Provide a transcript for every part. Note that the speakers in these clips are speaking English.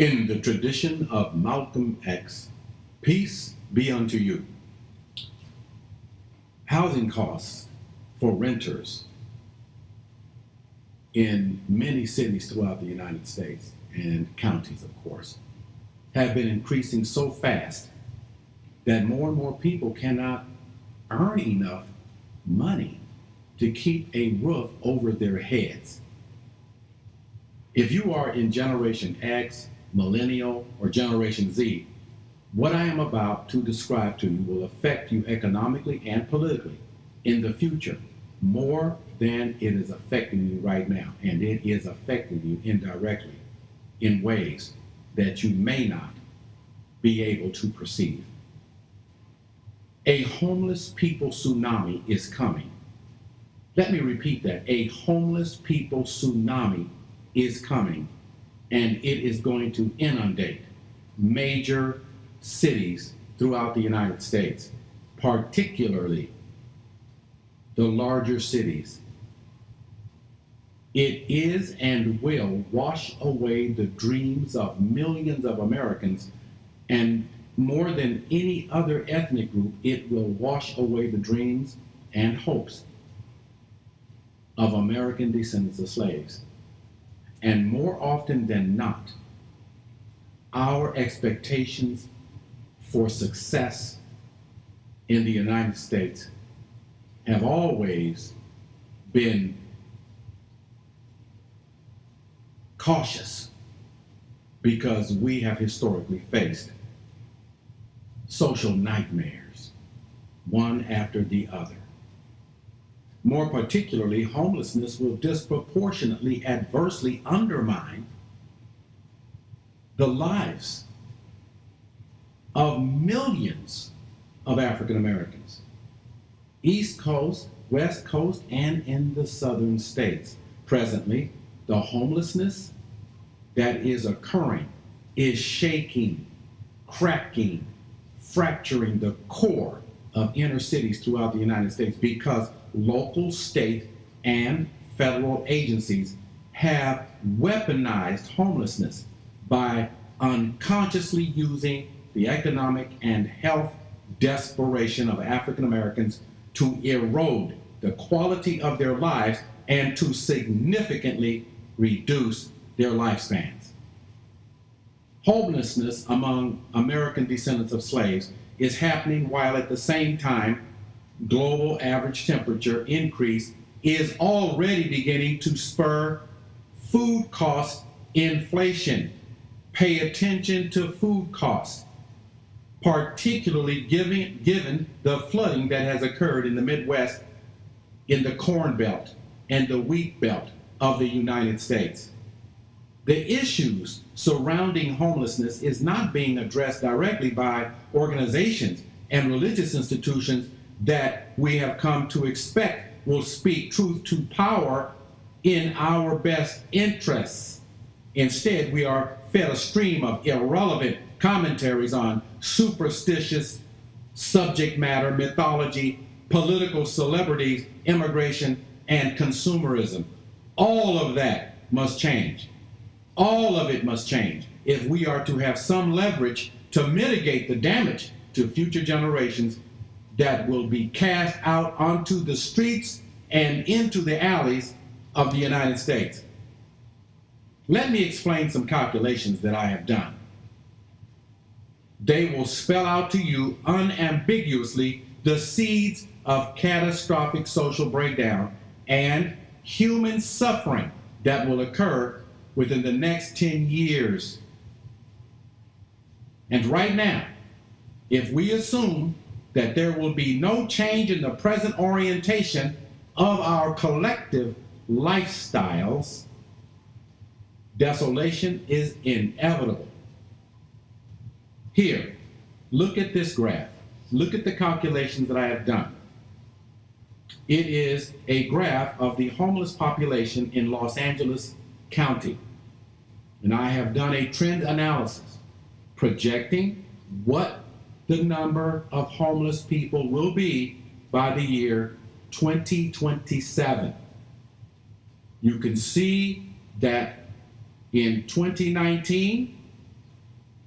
In the tradition of Malcolm X, peace be unto you. Housing costs for renters in many cities throughout the United States and counties, of course, have been increasing so fast that more and more people cannot earn enough money to keep a roof over their heads. If you are in Generation X, Millennial, or Generation Z, what I am about to describe to you will affect you economically and politically in the future more than it is affecting you right now. And it is affecting you indirectly in ways that you may not be able to perceive. A homeless people tsunami is coming. Let me repeat that. A homeless people tsunami is coming, and it is going to inundate major cities throughout the United States, particularly the larger cities. It is and will wash away the dreams of millions of Americans, and more than any other ethnic group, it will wash away the dreams and hopes of American descendants of slaves. And more often than not, our expectations for success in the United States have always been cautious because we have historically faced social nightmares, one after the other. More particularly, homelessness will disproportionately adversely undermine the lives of millions of African Americans, East Coast, West Coast, and in the southern states. Presently, the homelessness that is occurring is shaking, cracking, fracturing the core of inner cities throughout the United States because local, state, and federal agencies have weaponized homelessness by unconsciously using the economic and health desperation of African Americans to erode the quality of their lives and to significantly reduce their lifespans. Homelessness among American descendants of slaves is happening while at the same time global average temperature increase is already beginning to spur food cost inflation. Pay attention to food costs, particularly given the flooding that has occurred in the Midwest, in the Corn Belt and the Wheat Belt of the United States. The issues surrounding homelessness is not being addressed directly by organizations and religious institutions that we have come to expect will speak truth to power in our best interests. Instead, we are fed a stream of irrelevant commentaries on superstitious subject matter, mythology, political celebrities, immigration, and consumerism. All of that must change. All of it must change if we are to have some leverage to mitigate the damage to future generations that will be cast out onto the streets and into the alleys of the United States. Let me explain some calculations that I have done. They will spell out to you unambiguously the seeds of catastrophic social breakdown and human suffering that will occur within the next 10 years. And right now, if we assume that there will be no change in the present orientation of our collective lifestyles, desolation is inevitable. Here, look at this graph. Look at the calculations that I have done. It is a graph of the homeless population in Los Angeles County. And I have done a trend analysis projecting what the number of homeless people will be by the year 2027. You can see that in 2019,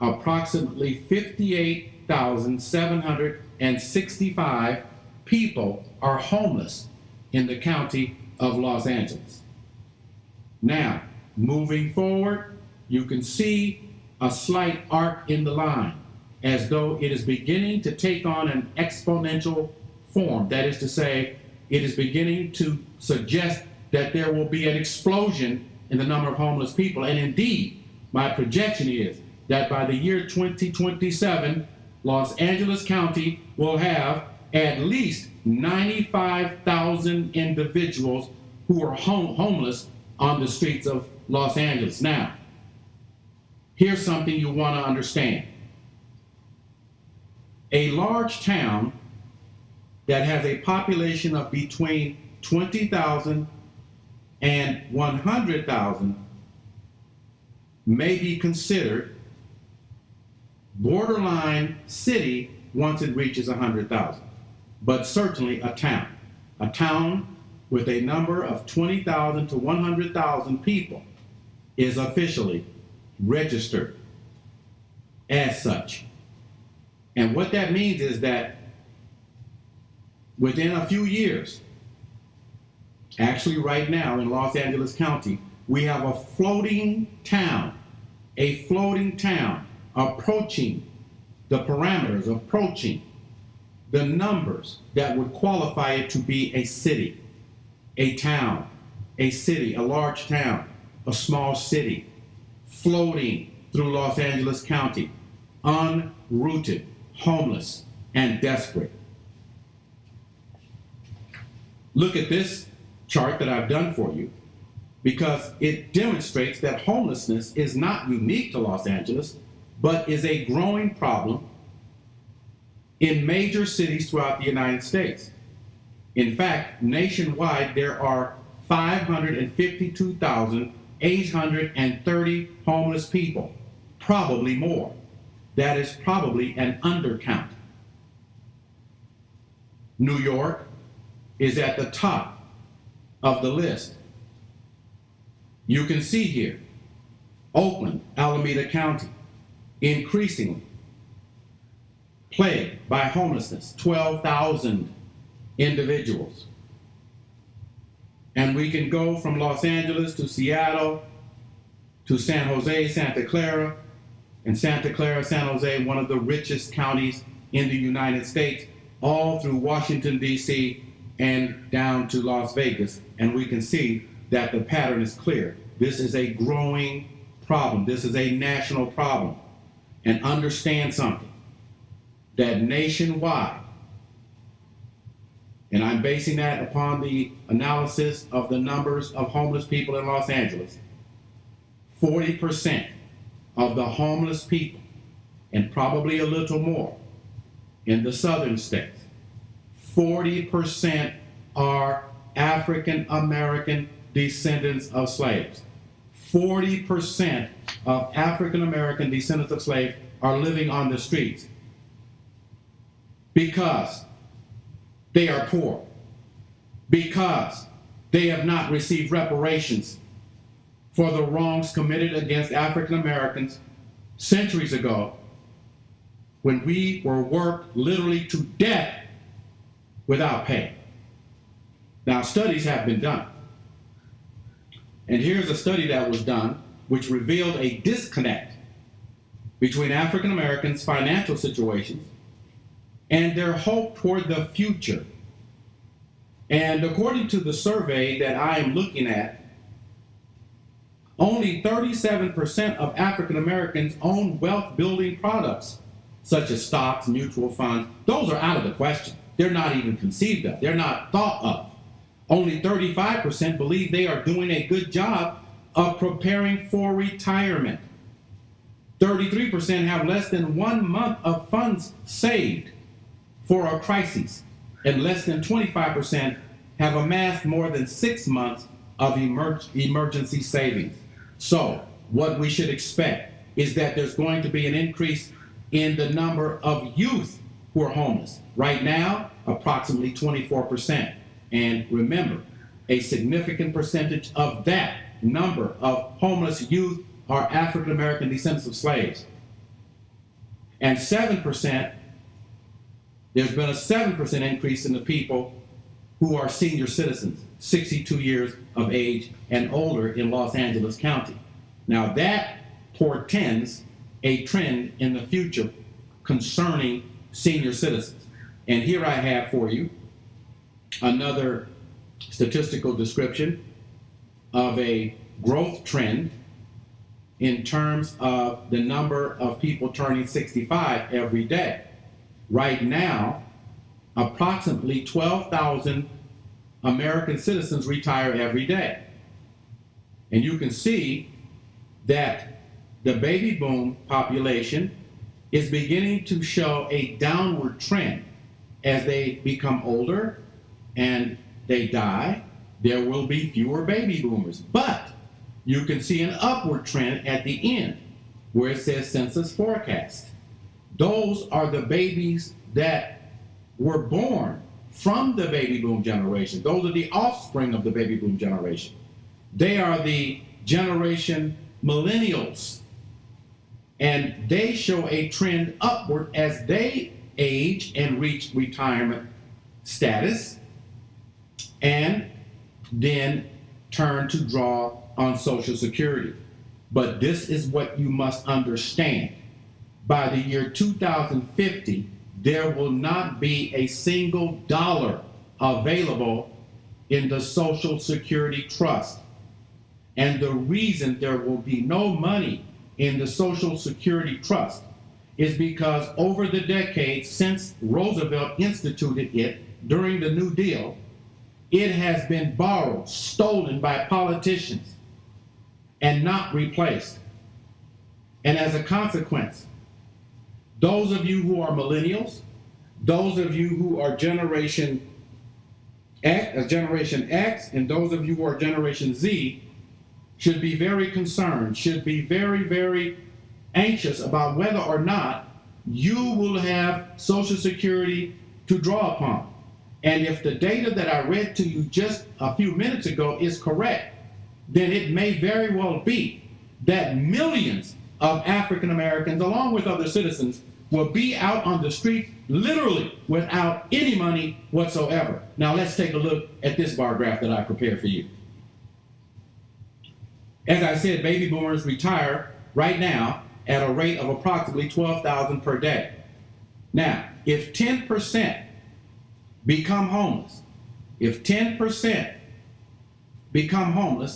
approximately 58,765 people are homeless in the county of Los Angeles. Now, moving forward, you can see a slight arc in the line, as though it is beginning to take on an exponential form. That is to say, it is beginning to suggest that there will be an explosion in the number of homeless people. And indeed, my projection is that by the year 2027, Los Angeles County will have at least 95,000 individuals who are homeless on the streets of Los Angeles. Now, here's something you want to understand. A large town that has a population of between 20,000 and 100,000 may be considered borderline city once it reaches 100,000, but certainly a town. A town with a number of 20,000 to 100,000 people is officially registered as such. And what that means is that within a few years, actually right now in Los Angeles County, we have a floating town approaching the parameters, approaching the numbers that would qualify it to be a city, a town, a city, a large town, a small city, floating through Los Angeles County, unrooted, homeless, and desperate. Look at this chart that I've done for you, because it demonstrates that homelessness is not unique to Los Angeles, but is a growing problem in major cities throughout the United States. In fact, nationwide, there are 552,830 homeless people, probably more. That is probably an undercount. New York is at the top of the list. You can see here, Oakland, Alameda County, increasingly plagued by homelessness, 12,000 individuals. And we can go from Los Angeles to Seattle, to San Jose, Santa Clara, and Santa Clara, San Jose, one of the richest counties in the United States, all through Washington, D.C., and down to Las Vegas. And we can see that the pattern is clear. This is a growing problem. This is a national problem. And understand something, that nationwide, and I'm basing that upon the analysis of the numbers of homeless people in Los Angeles, 40% of the homeless people, and probably a little more in the southern states, 40% are African American descendants of slaves. 40% of African American descendants of slaves are living on the streets because they are poor, because they have not received reparations for the wrongs committed against African Americans centuries ago, when we were worked literally to death without pay. Now, studies have been done. And here's a study that was done which revealed a disconnect between African Americans' financial situations and their hope toward the future. And according to the survey that I am looking at, only 37% of African Americans own wealth-building products, such as stocks, mutual funds. Those are out of the question. They're not even conceived of. They're not thought of. Only 35% believe they are doing a good job of preparing for retirement. 33% have less than 1 month of funds saved for a crisis, and less than 25% have amassed more than 6 months of emergency savings. So what we should expect is that there's going to be an increase in the number of youth who are homeless. Right now, approximately 24%. And remember, a significant percentage of that number of homeless youth are African American descendants of slaves. And 7%, there's been a 7% increase in the people who are senior citizens, 62 years of age and older in Los Angeles County. Now that portends a trend in the future concerning senior citizens. And here I have for you another statistical description of a growth trend in terms of the number of people turning 65 every day. Right now, approximately 12,000 American citizens retire every day. And you can see that the baby boom population is beginning to show a downward trend. As they become older and they die, there will be fewer baby boomers. But you can see an upward trend at the end where it says census forecast. Those are the babies that were born from the baby boom generation. Those are the offspring of the baby boom generation. They are the generation millennials. And they show a trend upward as they age and reach retirement status and then turn to draw on Social Security. But this is what you must understand. By the year 2050, there will not be a single dollar available in the Social Security Trust. And the reason there will be no money in the Social Security Trust is because over the decades since Roosevelt instituted it during the New Deal, it has been borrowed, stolen by politicians, and not replaced. And as a consequence, those of you who are millennials, those of you who are Generation X, and those of you who are Generation Z should be very concerned, should be very, very anxious about whether or not you will have Social Security to draw upon. And if the data that I read to you just a few minutes ago is correct, then it may very well be that millions of African Americans, along with other citizens, will be out on the streets literally without any money whatsoever. Now let's take a look at this bar graph that I prepared for you. As I said, baby boomers retire right now at a rate of approximately 12,000 per day. Now, if 10% become homeless,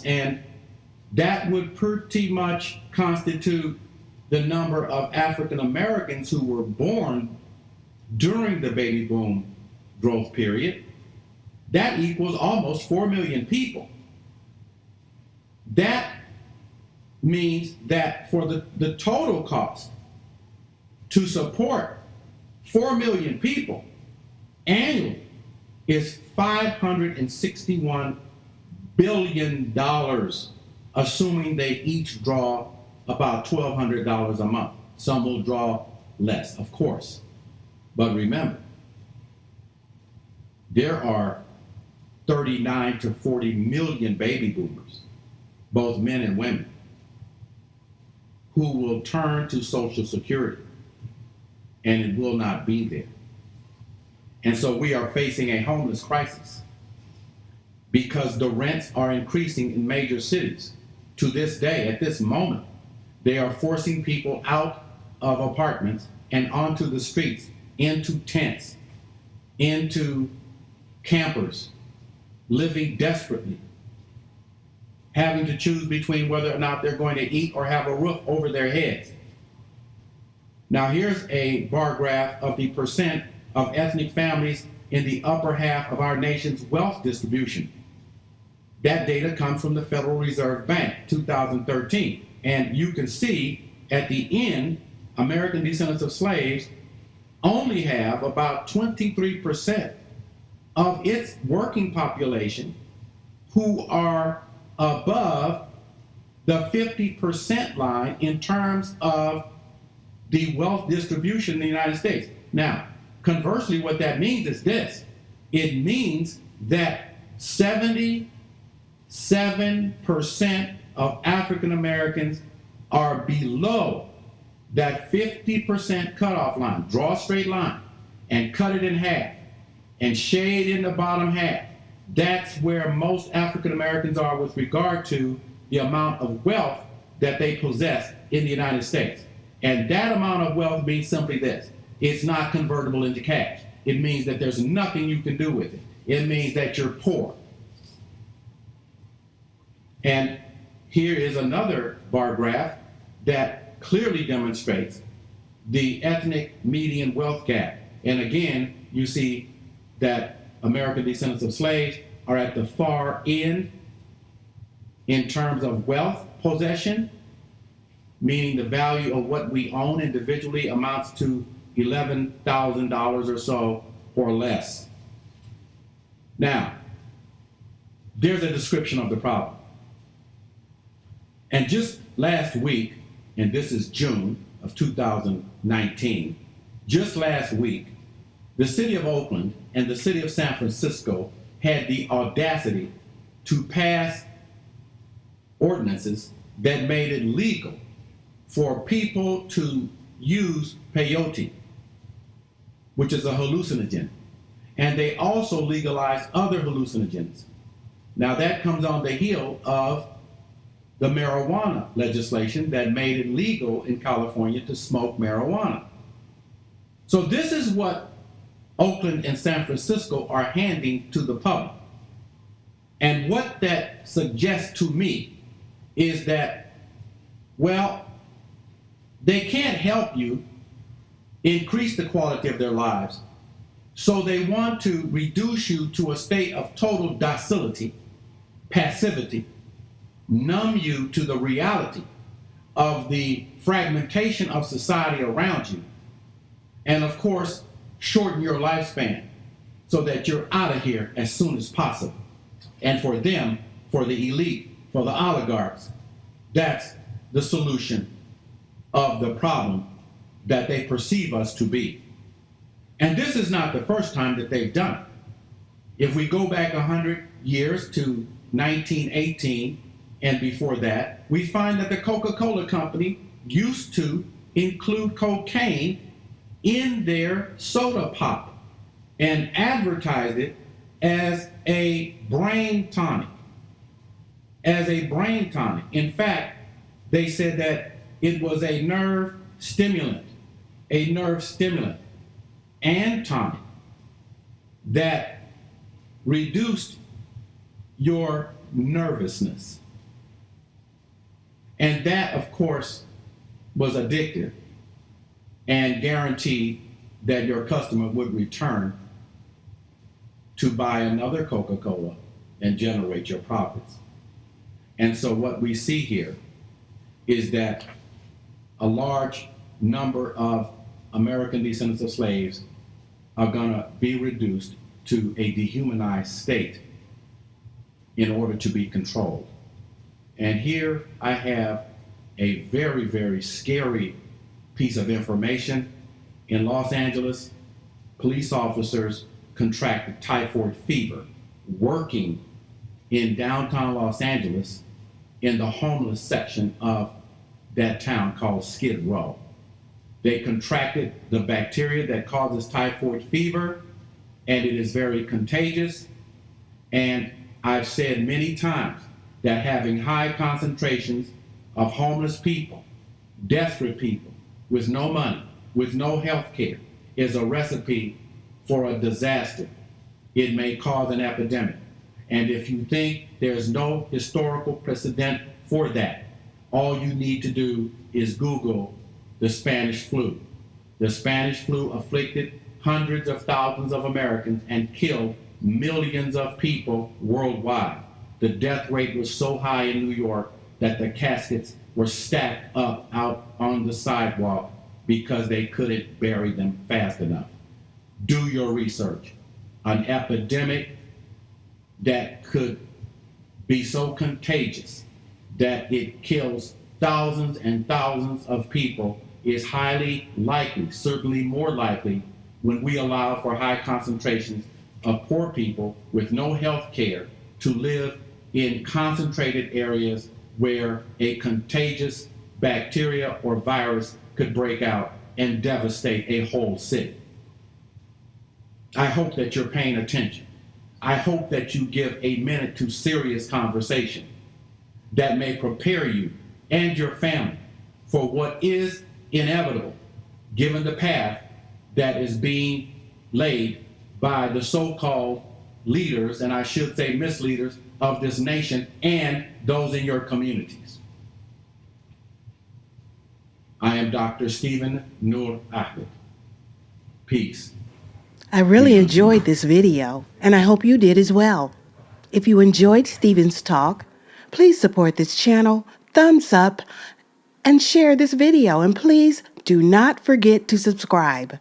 and that would pretty much constitute the number of African Americans who were born during the baby boom growth period, that equals almost 4 million people. That means that for the total cost to support 4 million people annually is $561 billion, assuming they each draw about $1,200 a month. Some will draw less, of course. But remember, there are 39 to 40 million baby boomers, both men and women, who will turn to Social Security, and it will not be there. And so we are facing a homeless crisis because the rents are increasing in major cities. To this day, at this moment, they are forcing people out of apartments and onto the streets, into tents, into campers, living desperately, having to choose between whether or not they're going to eat or have a roof over their heads. Now here's a bar graph of the percent of ethnic families in the upper half of our nation's wealth distribution. That data comes from the Federal Reserve Bank, 2013. And you can see at the end, American Descendants of Slaves only have about 23% of its working population who are above the 50% line in terms of the wealth distribution in the United States. Now, conversely, what that means is this. It means that 77% of African Americans are below that 50% cutoff line, draw a straight line and cut it in half and shade in the bottom half, that's where most African Americans are with regard to the amount of wealth that they possess in the United States. And that amount of wealth means simply this: it's not convertible into cash. It means that there's nothing you can do with it. It means that you're poor. And here is another bar graph that clearly demonstrates the ethnic median wealth gap. And again, you see that American descendants of slaves are at the far end in terms of wealth possession, meaning the value of what we own individually amounts to $11,000 or so or less. Now, there's a description of the problem. And just last week, and this is June of 2019, just last week, the city of Oakland and the city of San Francisco had the audacity to pass ordinances that made it legal for people to use peyote, which is a hallucinogen. And they also legalized other hallucinogens. Now that comes on the heel of the marijuana legislation that made it legal in California to smoke marijuana. So this is what Oakland and San Francisco are handing to the public. And what that suggests to me is that, well, they can't help you increase the quality of their lives, so they want to reduce you to a state of total docility, passivity, numb you to the reality of the fragmentation of society around you, and of course, shorten your lifespan so that you're out of here as soon as possible. And for them, for the elite, for the oligarchs, that's the solution of the problem that they perceive us to be. And this is not the first time that they've done it. If we go back 100 years to 1918 and before that, we find that the Coca-Cola company used to include cocaine in their soda pop and advertised it as a brain tonic. As a brain tonic. In fact, they said that it was a nerve stimulant and tonic that reduced your nervousness. And that, of course, was addictive and guaranteed that your customer would return to buy another Coca-Cola and generate your profits. And so what we see here is that a large number of American descendants of slaves are going to be reduced to a dehumanized state in order to be controlled. And here I have a very, very scary piece of information. In Los Angeles, police officers contracted typhoid fever working in downtown Los Angeles in the homeless section of that town called Skid Row. They contracted the bacteria that causes typhoid fever, and it is very contagious. And I've said many times that having high concentrations of homeless people, desperate people, with no money, with no health care, is a recipe for a disaster. It may cause an epidemic. And if you think there's no historical precedent for that, all you need to do is Google the Spanish flu. The Spanish flu afflicted hundreds of thousands of Americans and killed millions of people worldwide. The death rate was so high in New York that the caskets were stacked up out on the sidewalk because they couldn't bury them fast enough. Do your research. An epidemic that could be so contagious that it kills thousands and thousands of people is highly likely, certainly more likely, when we allow for high concentrations of poor people with no health care to live in concentrated areas where a contagious bacteria or virus could break out and devastate a whole city. I hope that you're paying attention. I hope that you give a minute to serious conversation that may prepare you and your family for what is inevitable, given the path that is being laid by the so-called leaders, and I should say misleaders, of this nation and those in your communities. I am Dr. Stephen Nur Ahmed. Peace. I really enjoyed this video, and I hope you did as well. If you enjoyed Stephen's talk, please support this channel, thumbs up, and share this video. And please do not forget to subscribe.